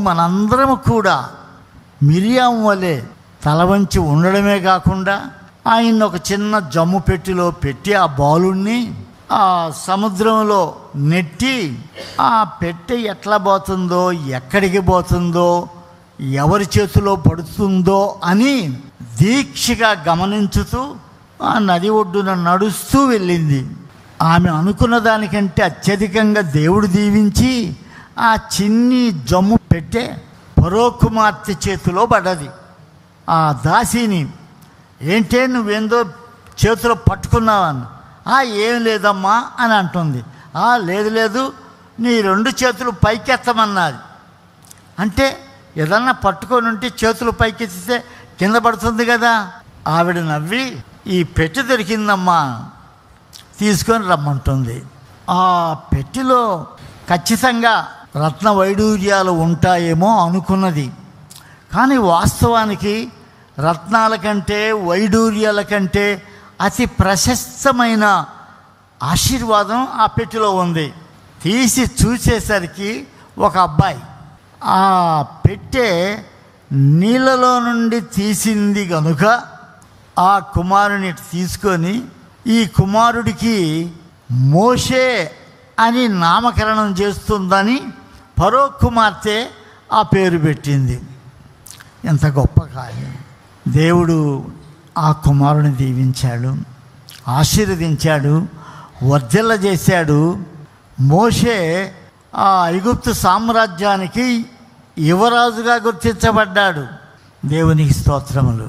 మనందరం కూడా మిరియాము వలె తల వంచి ఉండడమే కాకుండా ఆయన ఒక చిన్న జమ్ము పెట్టెలో పెట్టి ఆ బాలుణ్ణి ఆ సముద్రంలో నెట్టి ఆ పెట్టె ఎట్లా పోతుందో, ఎక్కడికి పోతుందో, ఎవరి చేతిలో పడుతుందో అని దీక్షగా గమనించుతూ ఆ నది ఒడ్డున నడుస్తూ వెళ్ళింది. ఆమె అనుకున్న దానికంటే అత్యధికంగా దేవుడు దీవించి ఆ చిన్ని జమ్ము పెట్టె ఫరో కుమార్తె చేతిలో పడ్డది. ఆ దాసిని, ఏంటే నువ్వేందో చేతిలో పట్టుకున్నావని, ఏం లేదమ్మా అని అంటుంది. లేదు లేదు, నీ 2 చేతులు పైకెత్తమన్నది. అంటే ఏదన్నా పట్టుకొని ఉంటే చేతులు పైకెత్తితే కింద పడుతుంది కదా. ఆవిడ నవ్వి, ఈ పెట్టె దొరికిందమ్మా, తీసుకొని రమ్మంటుంది. ఆ పెట్టెలో ఖచ్చితంగా రత్న వైడూర్యాలు ఉంటాయేమో అనుకున్నది. కానీ వాస్తవానికి రత్నాల కంటే వైడూర్యాల కంటే అతి ప్రశస్తమైన ఆశీర్వాదం ఆ పెట్టెలో ఉంది. తీసి చూసేసరికి ఒక అబ్బాయి ఆ పెట్టె నీళ్ళలో నుండి తీసింది కనుక ఆ కుమారుని తీసుకొని ఈ కుమారుడికి మోషే అని నామకరణం చేస్తుందని ఫరో కుమార్తె ఆ పేరు పెట్టింది. ఎంత గొప్ప కార్యం! దేవుడు ఆ కుమారుని దీవించాడు, ఆశీర్వదించాడు, వర్ధిల్ల చేశాడు. మోషే ఆ ఐగుప్తు సామ్రాజ్యానికి యువరాజుగా గుర్తించబడ్డాడు. దేవునికి స్తోత్రములు.